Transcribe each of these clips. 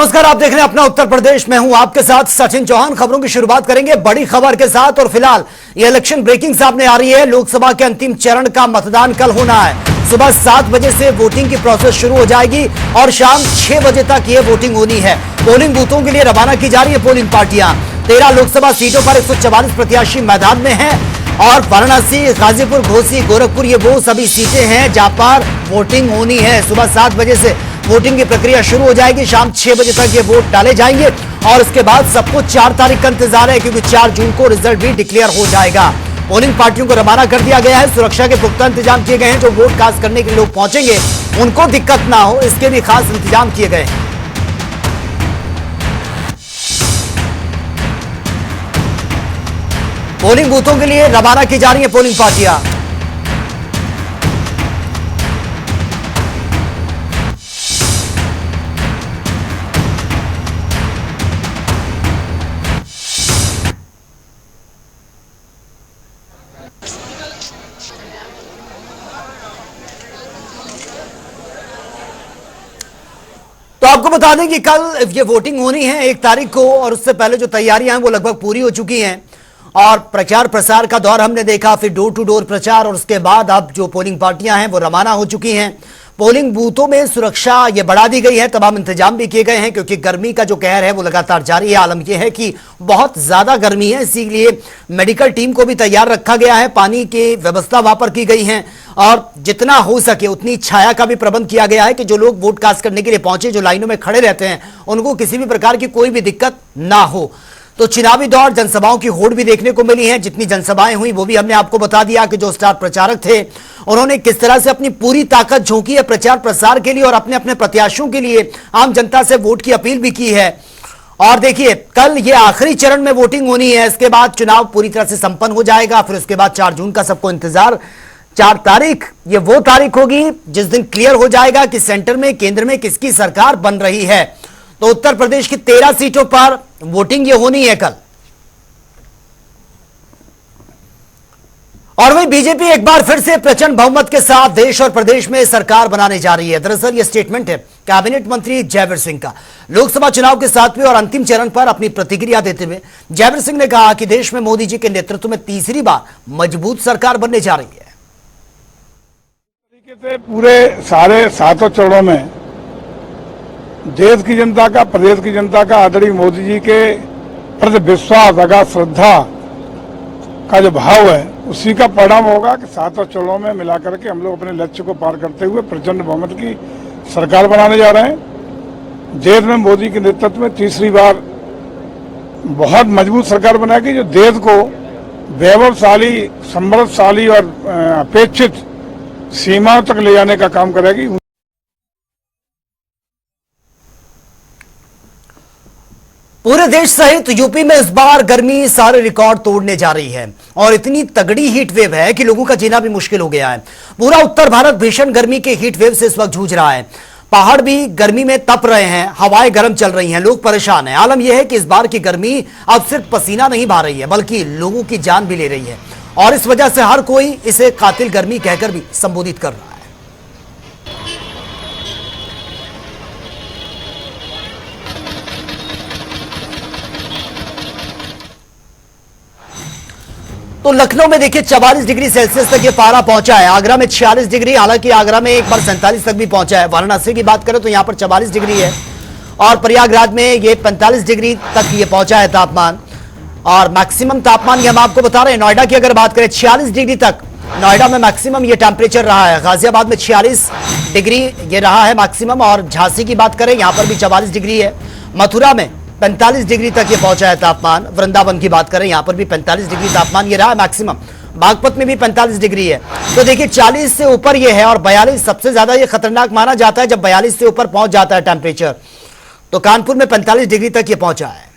नमस्कार, आप देख रहे हैं अपना उत्तर प्रदेश। मैं हूं आपके साथ सचिन चौहान। खबरों की शुरुआत करेंगे बड़ी खबर के साथ और फिलहाल ये इलेक्शन ब्रेकिंग सामने आ रही है। लोकसभा के अंतिम चरण का मतदान कल होना है। सुबह 7 बजे से वोटिंग की प्रोसेस शुरू हो जाएगी और शाम 6 बजे तक ये वोटिंग होनी है। पोलिंग बूथों के लिए रवाना की जा रही है पोलिंग पार्टियां। 13 लोकसभा सीटों पर 144 प्रत्याशी मैदान में हैं और वाराणसी, गाजीपुर, घोसी, गोरखपुर ये वो सभी सीटें हैं जहां पर वोटिंग होनी है। सुबह 7 बजे से वोटिंग की प्रक्रिया शुरू हो जाएगी। शाम 6 बजे तक ये वोट डाले जाएंगे और उसके बाद सबको 4 तारीख का इंतजार है, क्योंकि 4 जून को रिजल्ट भी डिक्लेयर हो जाएगा। पोलिंग पार्टियों को रवाना कर दिया गया है। सुरक्षा के पुख्ता इंतजाम किए गए हैं। जो वोट कास्ट करने के लिए लोग पहुंचेंगे उनको दिक्कत ना हो, इसके भी खास इंतजाम किए गए हैं। पोलिंग बूथों के लिए रवाना की जा रही है पोलिंग पार्टियां। तो आपको बता दें कि कल ये वोटिंग होनी है 1 तारीख को और उससे पहले जो तैयारियां हैं वो लगभग पूरी हो चुकी हैं और प्रचार प्रसार का दौर हमने देखा, फिर डोर टू डोर प्रचार और उसके बाद अब जो पोलिंग पार्टियां हैं वो रवाना हो चुकी हैं। पोलिंग बूथों में सुरक्षा ये बढ़ा दी गई है, तमाम इंतजाम भी किए गए हैं क्योंकि गर्मी का जो कहर है वो लगातार जारी है। आलम यह है कि बहुत ज्यादा गर्मी है, इसीलिए मेडिकल टीम को भी तैयार रखा गया है। पानी की व्यवस्था वहां पर की गई है और जितना हो सके उतनी छाया का भी प्रबंध किया गया है कि जो लोग वोट कास्ट करने के लिए पहुंचे, जो लाइनों में खड़े रहते हैं, उनको किसी भी प्रकार की कोई भी दिक्कत ना हो। तो चुनावी दौर जनसभाओं की होड़ भी देखने को मिली है। जितनी जनसभाएं हुई वो भी हमने आपको बता दिया कि जो स्टार प्रचारक थे उन्होंने किस तरह से अपनी पूरी ताकत झोंकी है प्रचार प्रसार के लिए और अपने अपने प्रत्याशियों के लिए आम जनता से वोट की अपील भी की है। और देखिए, कल ये आखिरी चरण में वोटिंग होनी है, इसके बाद चुनाव पूरी तरह से संपन्न हो जाएगा। फिर उसके बाद 4 जून का सबको इंतजार। 4 तारीख ये वो तारीख होगी जिस दिन क्लियर हो जाएगा कि सेंटर में, केंद्र में किसकी सरकार बन रही है। तो उत्तर प्रदेश की 13 सीटों पर वोटिंग ये होनी है कल। और वही बीजेपी एक बार फिर से प्रचंड बहुमत के साथ देश और प्रदेश में सरकार बनाने जा रही है। दरअसल यह स्टेटमेंट है कैबिनेट मंत्री जयवीर सिंह का। लोकसभा चुनाव के 7वें और अंतिम चरण पर अपनी प्रतिक्रिया देते हुए जयवीर सिंह ने कहा कि देश में मोदी जी के नेतृत्व में तीसरी बार मजबूत सरकार बनने जा रही है। तरीके से पूरे सारे 7 चरणों में देश की जनता का, प्रदेश की जनता का आदरणीय मोदी जी के प्रति विश्वास, अगाध श्रद्धा का जो भाव है उसी का परिणाम होगा कि 7 चरणों में मिलाकर के हम लोग अपने लक्ष्य को पार करते हुए प्रचंड बहुमत की सरकार बनाने जा रहे हैं। देश में मोदी के नेतृत्व में तीसरी बार बहुत मजबूत सरकार बनाएगी जो देश को वैभवशाली, समृद्धशाली और अपेक्षित सीमाओं तक ले जाने का काम करेगी। पूरे देश सहित यूपी में इस बार गर्मी सारे रिकॉर्ड तोड़ने जा रही है और इतनी तगड़ी हीट वेव है कि लोगों का जीना भी मुश्किल हो गया है। पूरा उत्तर भारत भीषण गर्मी के हीट वेव से इस वक्त जूझ रहा है। पहाड़ भी गर्मी में तप रहे हैं, हवाएं गर्म चल रही हैं, लोग परेशान हैं। आलम यह है कि इस बार की गर्मी अब सिर्फ पसीना नहीं बहा रही है बल्कि लोगों की जान भी ले रही है और इस वजह से हर कोई इसे कातिल गर्मी कहकर भी संबोधित कर रहा है। तो लखनऊ में देखिए 44 डिग्री सेल्सियस तक ये पारा पहुंचा है। आगरा में 46 डिग्री, हालांकि आगरा में एक बार 47 तक भी पहुंचा है। वाराणसी की बात करें तो यहां पर 44 डिग्री है और प्रयागराज में ये 45 डिग्री तक ये पहुंचा है तापमान। और मैक्सिमम तापमान ये हम आपको बता रहे हैं, नोएडा की अगर बात करें 46 डिग्री तक नोएडा में मैक्सिमम ये टेम्परेचर रहा है। गाजियाबाद में 46 डिग्री ये रहा है मैक्सिमम और झांसी की बात करें यहां पर भी 44 डिग्री है। मथुरा में 45 डिग्री तक ये पहुंचा है तापमान। वृंदावन की बात करें यहां पर भी 45 डिग्री तापमान ये रहा है मैक्सिमम। बागपत में भी 45 डिग्री है। तो देखिए 40 से ऊपर ये है और 42 सबसे ज्यादा ये खतरनाक माना जाता है जब 42 से ऊपर पहुंच जाता है टेम्परेचर। तो कानपुर में 45 डिग्री तक ये पहुंचा है।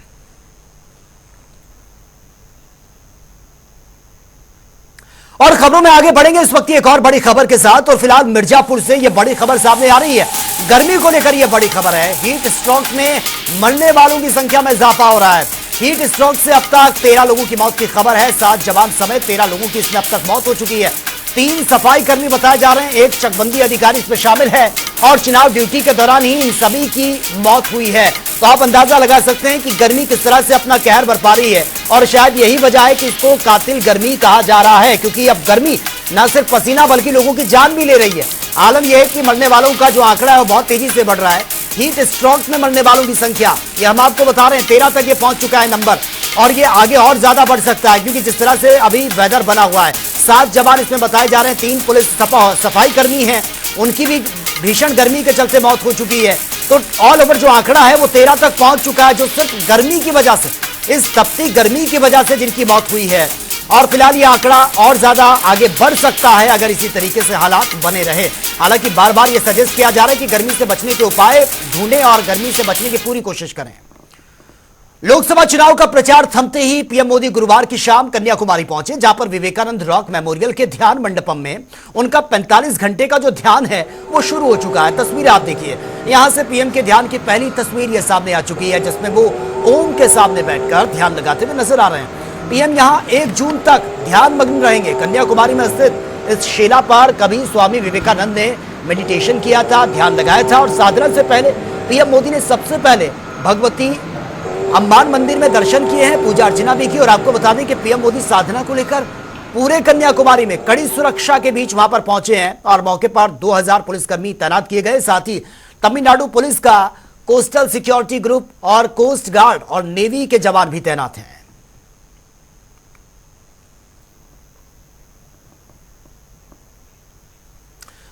और खबरों में आगे बढ़ेंगे इस वक्त एक और बड़ी खबर के साथ। और फिलहाल मिर्जापुर से यह बड़ी खबर सामने आ रही है। गर्मी को लेकर यह बड़ी खबर है। हीट स्ट्रोक में मरने वालों की संख्या में इजाफा हो रहा है। हीट स्ट्रोक से अब तक 13 लोगों की मौत की खबर है। 7 जवान समेत 13 लोगों की इसमें अब तक मौत हो चुकी है। 3 सफाई कर्मी बताए जा रहे हैं, 1 चकबंदी अधिकारी इसमें शामिल है और चुनाव ड्यूटी के दौरान ही इन सभी की मौत हुई है। तो आप अंदाजा लगा सकते हैं कि गर्मी किस तरह से अपना कहर बरपा रही है। और शायद यही वजह है कि इसको कातिल गर्मी कहा जा रहा है, क्योंकि अब गर्मी न सिर्फ पसीना बल्कि लोगों की जान भी ले रही है। आलम यह है कि मरने वालों का जो आंकड़ा है वो बहुत तेजी से बढ़ रहा है। हीट स्ट्रोक में मरने वालों की संख्या, ये हम आपको बता रहे हैं, 13 तक ये पहुंच चुका है नंबर, और ये आगे और ज्यादा बढ़ सकता है, क्योंकि जिस तरह से अभी वेदर बना हुआ है। 7 जवान इसमें बताए जा रहे हैं, 3 पुलिस सफाई कर्मी हैं, उनकी भी भीषण गर्मी के चलते मौत हो चुकी है। तो ऑल ओवर जो आंकड़ा है वो 13 तक पहुंच चुका है, जो सिर्फ गर्मी की वजह से, इस तपती गर्मी की वजह से जिनकी मौत हुई है। और फिलहाल ये आंकड़ा और ज्यादा आगे बढ़ सकता है अगर इसी तरीके से हालात बने रहे। हालांकि बार बार ये सजेस्ट किया जा रहा है कि गर्मी से बचने के उपाय ढूंढें और गर्मी से बचने की पूरी कोशिश करें। लोकसभा चुनाव का प्रचार थमते ही पीएम मोदी गुरुवार की शाम कन्याकुमारी पहुंचे, जहां पर विवेकानंद रॉक मेमोरियल के ध्यान मंडपम में उनका 45 घंटे का जो ध्यान है वो शुरू हो चुका है। तस्वीरें आप देखिए, यहां से पीएम के ध्यान की पहली तस्वीर ये सामने आ चुकी है, जिसमें वो ओम के सामने बैठकर ध्यान लगाते हुए नजर आ रहे हैं। पीएम यहां 1 जून तक ध्यान मग्न रहेंगे। कन्याकुमारी में स्थित इस शिला पर कभी स्वामी विवेकानंद ने मेडिटेशन किया था, ध्यान लगाया था, और साधना से पहले पीएम मोदी ने सबसे पहले भगवती अम्बान मंदिर में दर्शन किए हैं, पूजा अर्चना भी की। और आपको बता दें कि पीएम मोदी साधना को लेकर पूरे कन्याकुमारी में कड़ी सुरक्षा के बीच वहां पर पहुंचे हैं, और मौके पर 2000 पुलिसकर्मी तैनात किए गए। साथ ही तमिलनाडु पुलिस का कोस्टल सिक्योरिटी ग्रुप और कोस्ट गार्ड और नेवी के जवान भी तैनात हैं।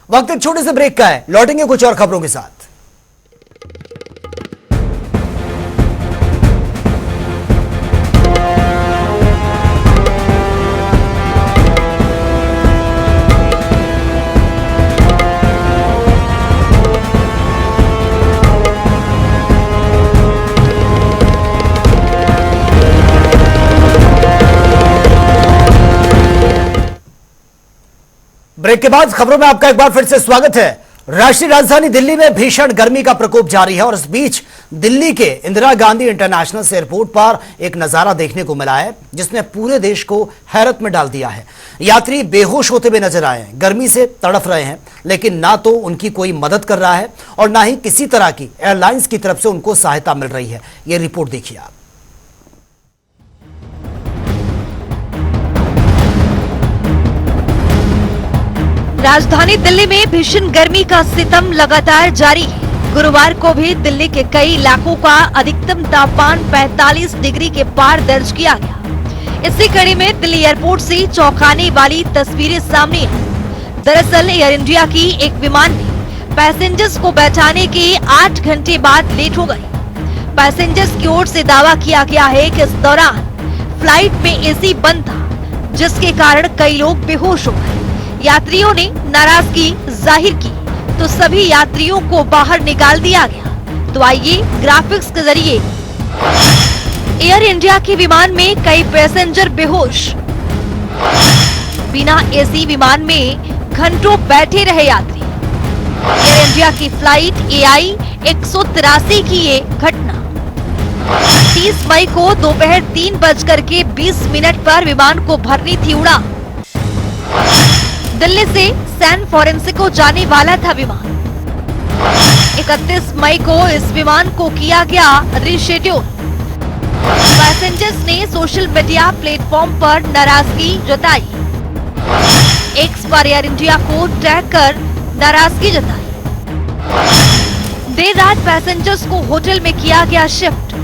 वक्त एक छोटे से ब्रेक का है, लौटेंगे कुछ और खबरों के साथ। ब्रेक के बाद खबरों में आपका एक बार फिर से स्वागत है। राष्ट्रीय राजधानी दिल्ली में भीषण गर्मी का प्रकोप जारी है, और इस बीच दिल्ली के इंदिरा गांधी इंटरनेशनल एयरपोर्ट पर एक नजारा देखने को मिला है जिसने पूरे देश को हैरत में डाल दिया है। यात्री बेहोश होते हुए नजर आए हैं, गर्मी से तड़फ रहे हैं, लेकिन ना तो उनकी कोई मदद कर रहा है और ना ही किसी तरह की एयरलाइंस की तरफ से उनको सहायता मिल रही है। यह रिपोर्ट देखिए आप। राजधानी दिल्ली में भीषण गर्मी का सितम लगातार जारी है। गुरुवार को भी दिल्ली के कई इलाकों का अधिकतम तापमान 45 डिग्री के पार दर्ज किया गया। इसी कड़ी में दिल्ली एयरपोर्ट से चौंकाने वाली तस्वीरें सामने आई। दरअसल एयर इंडिया की एक विमान में पैसेंजर्स को बैठाने के 8 घंटे बाद लेट हो गई। पैसेंजर्स की ओर से दावा किया गया है कि इस दौरान फ्लाइट में एसी बंद था, जिसके कारण कई लोग बेहोश हो गए। यात्रियों ने नाराजगी जाहिर की तो सभी यात्रियों को बाहर निकाल दिया गया। तो आइए ग्राफिक्स के जरिए, एयर इंडिया के विमान में कई पैसेंजर बेहोश, बिना एसी विमान में घंटों बैठे रहे यात्री। एयर इंडिया की फ्लाइट AI 183 की ये घटना 30 मई को दोपहर 3:20 पर विमान को भरनी थी उड़ान। दिल्ली से सैन फ्रांसिस्को जाने वाला था विमान। 31 मई को इस विमान को किया गया रिशेड्यूल। पैसेंजर्स ने सोशल मीडिया प्लेटफॉर्म पर नाराजगी जताई। एक्स पर एयर इंडिया को टैग कर नाराजगी जताई। देर रात पैसेंजर्स को होटल में किया गया शिफ्ट।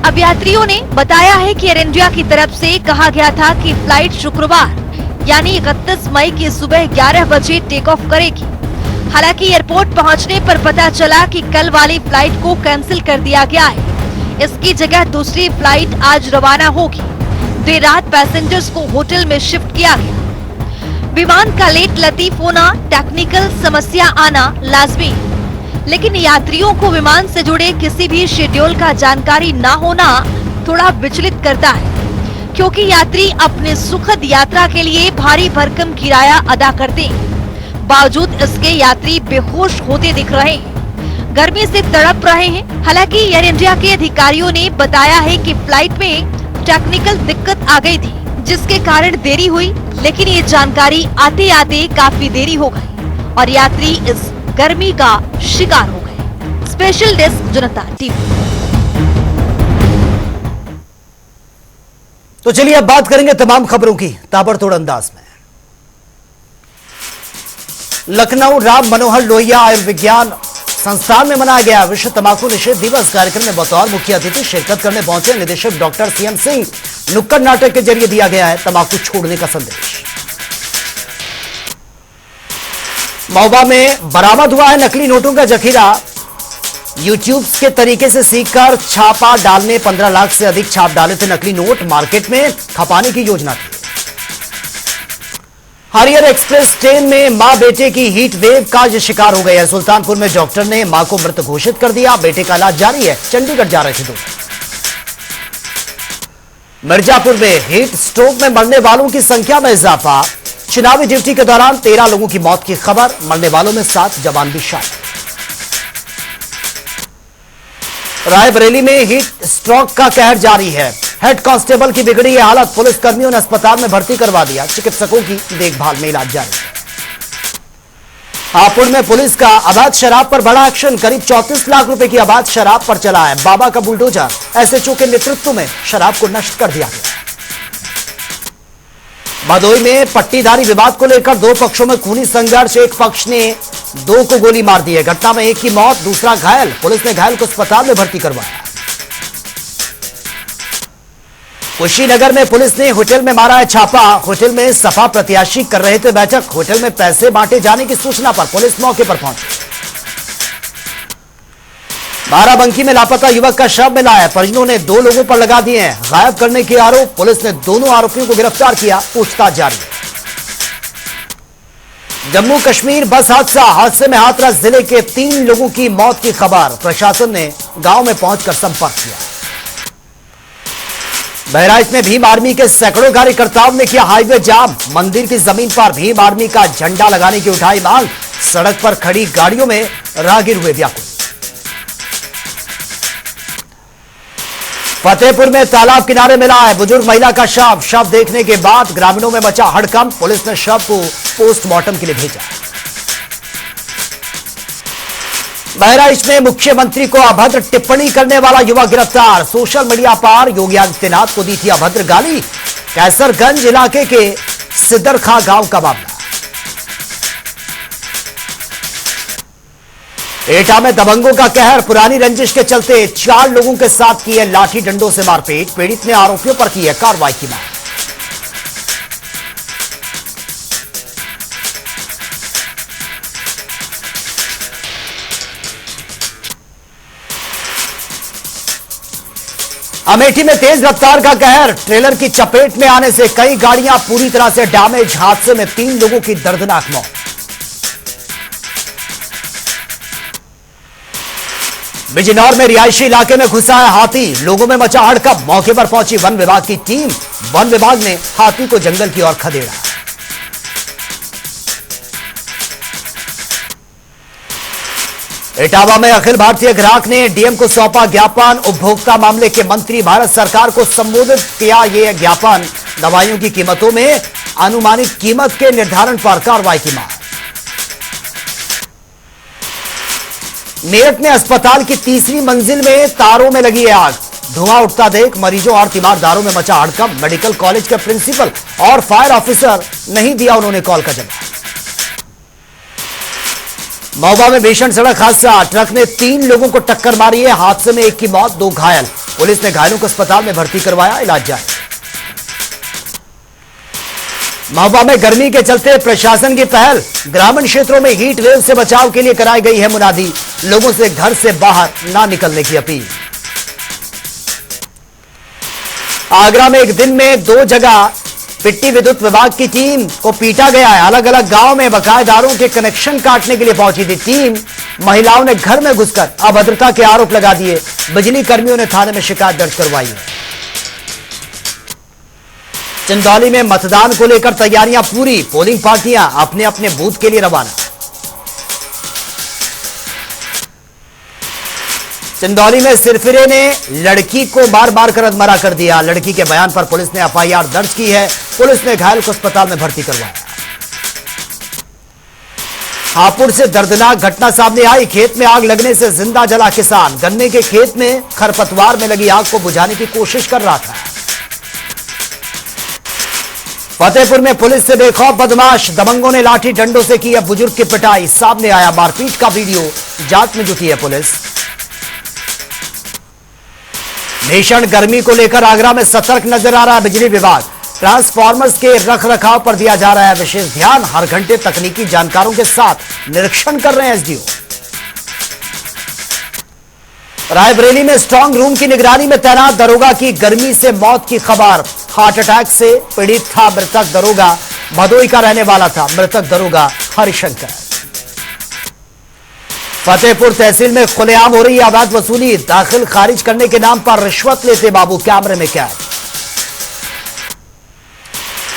अब यात्रियों ने बताया है कि एयर इंडिया की तरफ से कहा गया था कि फ्लाइट शुक्रवार यानी 31 मई की सुबह 11 बजे टेक ऑफ करेगी। हालांकि एयरपोर्ट पहुंचने पर पता चला कि कल वाली फ्लाइट को कैंसिल कर दिया गया है। इसकी जगह दूसरी फ्लाइट आज रवाना होगी। देर रात पैसेंजर्स को होटल में शिफ्ट किया गया। विमान का लेट लतीफ होना, टेक्निकल समस्या आना लाजमी, लेकिन यात्रियों को विमान से जुड़े किसी भी शेड्यूल का जानकारी न होना थोड़ा विचलित करता है, क्योंकि यात्री अपने सुखद यात्रा के लिए भारी भरकम किराया अदा करते हैं। बावजूद इसके यात्री बेहोश होते दिख रहे हैं, गर्मी से तड़प रहे हैं। हालांकि एयर इंडिया के अधिकारियों ने बताया है कि फ्लाइट में टेक्निकल दिक्कत आ गई थी, जिसके कारण देरी हुई, लेकिन ये जानकारी आते आते काफी देरी हो गई और यात्री इस गर्मी का शिकार हो गए। स्पेशल डेस्क जनता टीवी। तो चलिए अब बात करेंगे तमाम खबरों की ताबड़तोड़ अंदाज में। लखनऊ राम मनोहर लोहिया आयुर्विज्ञान संस्थान में मनाया गया विश्व तंबाकू निषेध दिवस। कार्यक्रम में बतौर मुख्य अतिथि शिरकत करने पहुंचे निदेशक डॉक्टर सीएम सिंह। नुक्कड़ नाटक के जरिए दिया गया है तंबाकू छोड़ने का संदेश। महोबा में बरामद हुआ है नकली नोटों का जखीरा। यूट्यूब के तरीके से सीखकर छापा डालने 15 लाख से अधिक छाप डाले थे नकली नोट। मार्केट में खपाने की योजना थी। हरियर एक्सप्रेस ट्रेन में मां बेटे की हीट वेव का शिकार हो गए हैं। सुल्तानपुर में डॉक्टर ने मां को मृत घोषित कर दिया। बेटे का इलाज जारी है। चंडीगढ़ जा रहे थे दोनों। मिर्जापुर में हीट स्ट्रोक में मरने वालों की संख्या में इजाफा। चुनावी ड्यूटी के दौरान 13 लोगों की मौत की खबर। मरने वालों में 7 जवान भी शामिल। रायबरेली में हीट स्ट्रोक का कहर जारी है। हेड कांस्टेबल की बिगड़ी है हालत। पुलिस कर्मियों ने अस्पताल में भर्ती करवा दिया। चिकित्सकों की देखभाल में इलाज जारी है। हापुड़ में पुलिस का अवैध शराब पर बड़ा एक्शन। करीब 34 लाख रुपए की अवैध शराब पर चला है बाबा का बुलडोजर। एसएचओ के नेतृत्व में शराब को नष्ट कर दिया गया। भदोई में पट्टीदारी विवाद को लेकर 2 पक्षों में खूनी संघर्ष। एक पक्ष ने 2 को गोली मार दी है। घटना में एक की मौत, दूसरा घायल। पुलिस ने घायल को अस्पताल में भर्ती करवाया। कुशीनगर में पुलिस ने होटल में मारा है छापा। होटल में सपा प्रत्याशी कर रहे थे बैठक। होटल में पैसे बांटे जाने की सूचना पर पुलिस मौके पर पहुंची। बाराबंकी में लापता युवक का शव मिला है। परिजनों ने 2 लोगों पर लगा दिए हैं गायब करने के आरोप। पुलिस ने दोनों आरोपियों को गिरफ्तार किया। पूछताछ जारी है। जम्मू कश्मीर बस हादसे में हाथरस जिले के 3 लोगों की मौत की खबर। प्रशासन ने गांव में पहुंचकर संपर्क किया। बहराइच में भीम आर्मी के सैकड़ों कार्यकर्ताओं ने किया हाईवे जाम। मंदिर की जमीन पर भीम आर्मी का झंडा लगाने की उठाई मांग। सड़क पर खड़ी गाड़ियों में राहगीर हुए व्याकुल। फतेहपुर में तालाब किनारे मिला है बुजुर्ग महिला का शव। शव देखने के बाद ग्रामीणों में मचा हड़कंप। पुलिस ने शव को पोस्टमार्टम के लिए भेजा। बहराइच में मुख्यमंत्री को अभद्र टिप्पणी करने वाला युवक गिरफ्तार। सोशल मीडिया पर योगी आदित्यनाथ को दी थी अभद्र गाली। कैसरगंज इलाके के सिद्दरखा गांव का मामला। एटा में दबंगों का कहर। पुरानी रंजिश के चलते 4 लोगों के साथ की है लाठी डंडों से मारपीट। पीड़ित ने आरोपियों पर की है कार्रवाई की मांग। अमेठी में तेज रफ्तार का कहर। ट्रेलर की चपेट में आने से कई गाड़ियां पूरी तरह से डैमेज। हादसे में 3 लोगों की दर्दनाक मौत। बिजनौर में रिहायशी इलाके में घुसा है हाथी। लोगों में मचा हड़कंप। मौके पर पहुंची वन विभाग की टीम। वन विभाग ने हाथी को जंगल की ओर खदेड़ा। इटावा में अखिल भारतीय ग्राहक ने डीएम को सौंपा ज्ञापन। उपभोक्ता मामले के मंत्री भारत सरकार को संबोधित किया यह ज्ञापन। दवाइयों की कीमतों में अनुमानित कीमत के निर्धारण पर कार्रवाई की मांग। मेरठ में अस्पताल की 3री मंजिल में तारों में लगी है आग। धुआं उठता देख मरीजों और तीमारदारों में मचा हड़कंप। मेडिकल कॉलेज के प्रिंसिपल और फायर ऑफिसर नहीं दिया उन्होंने कॉल का जवाब। महोबा में भीषण सड़क हादसा। ट्रक ने 3 लोगों को टक्कर मारी है। हादसे में एक की मौत, 2 घायल। पुलिस ने घायलों को अस्पताल में भर्ती करवाया। इलाज जारी। महोबा में गर्मी के चलते प्रशासन की पहल। ग्रामीण क्षेत्रों में हीट वेव से बचाव के लिए कराई गई है मुनादी। लोगों से घर से बाहर ना निकलने की अपील। आगरा में एक दिन में 2 जगह पिट्टी विद्युत विभाग की टीम को पीटा गया है। अलग अलग गांव में बकायेदारों के कनेक्शन काटने के लिए पहुंची थी टीम। महिलाओं ने घर में घुसकर अभद्रता के आरोप लगा दिए। बिजली कर्मियों ने थाने में शिकायत दर्ज करवाई है। चंदौली में मतदान को लेकर तैयारियां पूरी। पोलिंग पार्टियां अपने अपने बूथ के लिए रवाना। चंदौली में सिरफिरे ने लड़की को मार मार कर अधमरा कर दिया। लड़की के बयान पर पुलिस ने एफआईआर दर्ज की है। पुलिस ने घायल को अस्पताल में भर्ती करवाया। हापुड़ से दर्दनाक घटना सामने आई। खेत में आग लगने से जिंदा जला किसान। गन्ने के खेत में खरपतवार में लगी आग को बुझाने की कोशिश कर रहा था। फतेहपुर में पुलिस से बेखौफ बदमाश, दबंगों ने लाठी डंडों से की अब बुजुर्ग की पिटाई, सामने आया मारपीट का वीडियो, जांच में जुटी है पुलिस। भीषण गर्मी को लेकर आगरा में सतर्क नजर आ रहा है बिजली विभाग, ट्रांसफार्मर्स के रखरखाव पर दिया जा रहा है विशेष ध्यान, हर घंटे तकनीकी जानकारों के साथ निरीक्षण कर रहे हैं एसडीओ। रायबरेली में स्ट्रांग रूम की निगरानी में तैनात दरोगा की गर्मी से मौत की खबर, हार्ट अटैक से पीड़ित था मृतक दरोगा, भदोई का रहने वाला था मृतक दरोगा हरिशंकर। फतेहपुर तहसील में खुलेआम हो रही अवैध वसूली, दाखिल खारिज करने के नाम पर रिश्वत लेते बाबू कैमरे में कैद।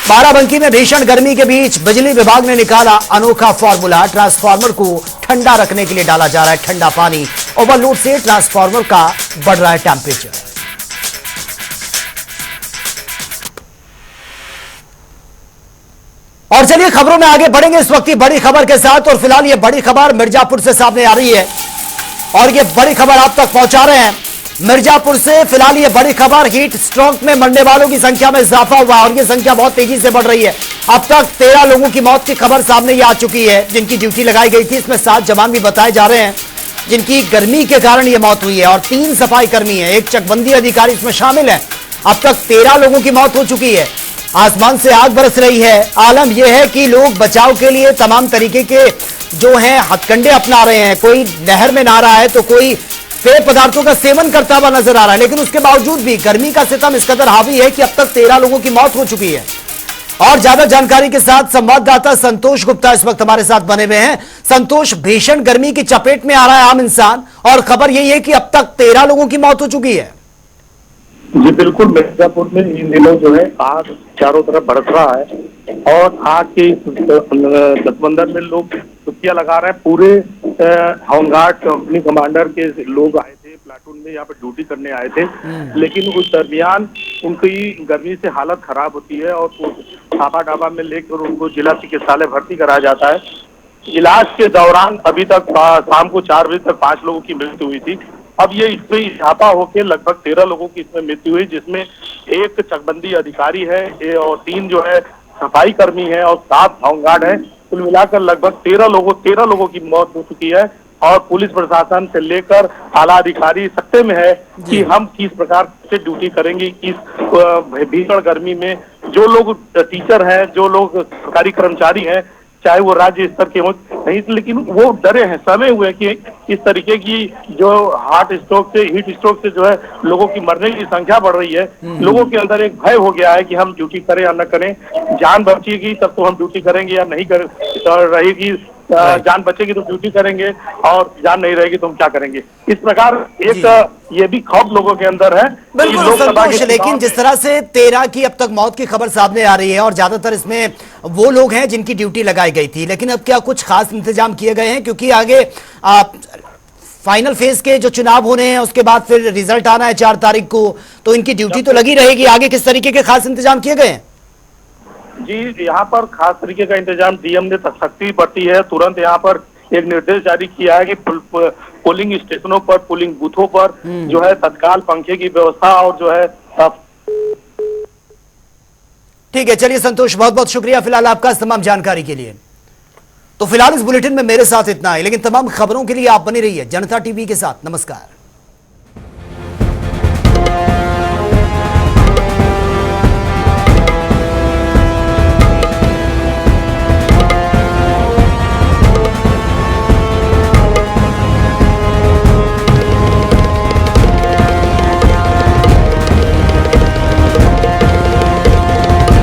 बाराबंकी में भीषण गर्मी के बीच बिजली विभाग ने निकाला अनोखा फॉर्मूला, ट्रांसफार्मर को ठंडा रखने के लिए डाला जा रहा है ठंडा पानी, ओवरलोड से ट्रांसफार्मर का बढ़ रहा है टेम्परेचर। और चलिए खबरों में आगे बढ़ेंगे इस वक्त की बड़ी खबर के साथ, और फिलहाल ये बड़ी खबर मिर्जापुर से सामने आ रही है और ये बड़ी खबर आप तक पहुंचा रहे हैं मिर्जापुर से। फिलहाल ये बड़ी खबर, हीट स्ट्रोक में मरने वालों की संख्या में इजाफा हुआ और ये संख्या बहुत तेजी से बढ़ रही है। अब तक 13 लोगों की मौत की खबर सामने ही आ चुकी है जिनकी ड्यूटी लगाई गई थी, इसमें 7 जवान भी बताए जा रहे हैं जिनकी गर्मी के कारण यह मौत हुई है और 3 सफाई कर्मी है, 1 चकबंदी अधिकारी इसमें शामिल है। अब तक 13 लोगों की मौत हो चुकी है। आसमान से आग बरस रही है। आलम यह है कि लोग बचाव के लिए तमाम तरीके के जो हैं हथकंडे अपना रहे हैं, कोई नहर में नहा रहा है तो कोई पेय पदार्थों का सेवन करता हुआ नजर आ रहा है, लेकिन उसके बावजूद भी गर्मी का सितम इस कदर हावी है कि अब तक 13 लोगों की मौत हो चुकी है। और ज्यादा जानकारी के साथ संवाददाता संतोष गुप्ता इस वक्त हमारे साथ बने हुए हैं। संतोष, भीषण गर्मी की चपेट में आ रहा है आम इंसान और खबर यही है कि अब तक 13 लोगों की मौत हो चुकी है। जी बिल्कुल, मिर्जापुर में इन दिनों जो है आग चारों तरफ बरस रहा है और आग के गठबंधन में लोग चुप्पियां लगा रहे हैं। पूरे होमगार्ड कंपनी कमांडर के लोग आए थे, प्लाटून में यहाँ पे ड्यूटी करने आए थे, लेकिन उस दरमियान उनकी गर्मी से हालत खराब होती है और थापा डाबा में लेकर उनको जिला चिकित्सालय भर्ती कराया जाता है। इलाज के दौरान अभी तक शाम को 4 बजे तक 5 लोगों की मृत्यु हुई थी। अब ये इसमें इजाफा होकर लगभग 13 लोगों की इसमें मृत्यु हुई, जिसमें 1 चकबंदी अधिकारी है और 3 जो है सफाई कर्मी है और 7 होमगार्ड है। कुल मिलाकर लगभग 13 लोगों की मौत हो चुकी है और पुलिस प्रशासन से लेकर आला अधिकारी सत्ते में है कि हम किस प्रकार से ड्यूटी करेंगे इस भीषण गर्मी में। जो लोग टीचर हैं, जो लोग सरकारी कर्मचारी हैं, चाहे वो राज्य स्तर के हो नहीं, लेकिन वो डरे हैं, समय हुए कि इस तरीके की जो हार्ट स्ट्रोक से, हीट स्ट्रोक से जो है लोगों की मरने की संख्या बढ़ रही है। लोगों के अंदर एक भय हो गया है कि हम ड्यूटी करें या न करें, जान बचेगी तब तो हम ड्यूटी करेंगे या नहीं रहेगी, जान बचेगी तो ड्यूटी करेंगे और जान नहीं रहेगी तो हम क्या करेंगे। इस प्रकार एक ये भी खौफ लोगों के अंदर है। बिल्कुल संतोष, लेकिन जिस तरह से 13 की अब तक मौत की खबर सामने आ रही है और ज्यादातर इसमें वो लोग हैं जिनकी ड्यूटी लगाई गई थी, लेकिन अब क्या कुछ खास इंतजाम किए गए हैं? क्योंकि आगे फाइनल फेज के जो चुनाव होने हैं उसके बाद फिर रिजल्ट आना है 4 तारीख को, तो इनकी ड्यूटी तो लगी रहेगी। आगे किस तरीके के खास इंतजाम किए गए हैं? जी, यहाँ पर खास तरीके का इंतजाम डीएम ने सख्ती बरती है। तुरंत यहाँ पर एक निर्देश जारी किया है कि पोलिंग स्टेशनों पर, पोलिंग बूथों पर जो है तत्काल पंखे की व्यवस्था और जो है। ठीक है, चलिए संतोष, बहुत बहुत शुक्रिया फिलहाल आपका तमाम जानकारी के लिए। तो फिलहाल इस बुलेटिन में मेरे साथ इतना है, लेकिन तमाम खबरों के लिए आप बने रहिए जनता टीवी के साथ। नमस्कार।